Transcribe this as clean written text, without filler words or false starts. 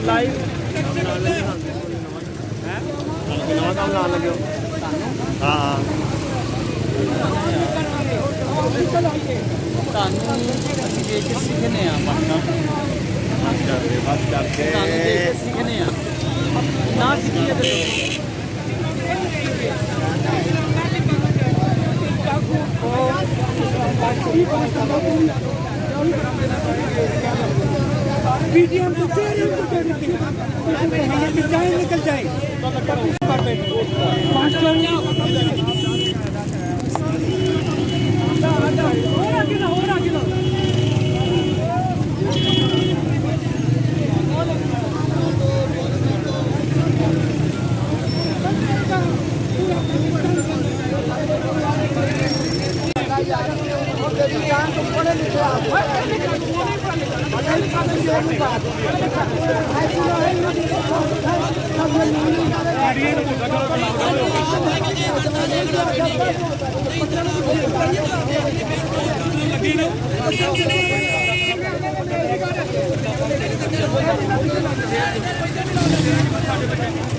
live ਨਵਾਂ ਕੰਮ ਲਾਉਣ ਲੱਗਿਓ ਹਾਂ ਤੁਹਾਨੂੰ ਅਸੀਂ ਦੇਖ ਕੇ ਸਿੱਖਨੇ ਆ ਬਸ ਕਰਕੇ ਤੁਹਾਨੂੰ ਦੇਖ ਕੇ ਸਿੱਖਨੇ ਆ ਨਾ ਸਿੱਖੀਏ ਤੇ बीडीएम तो तेरे जाए निकल जाए लगी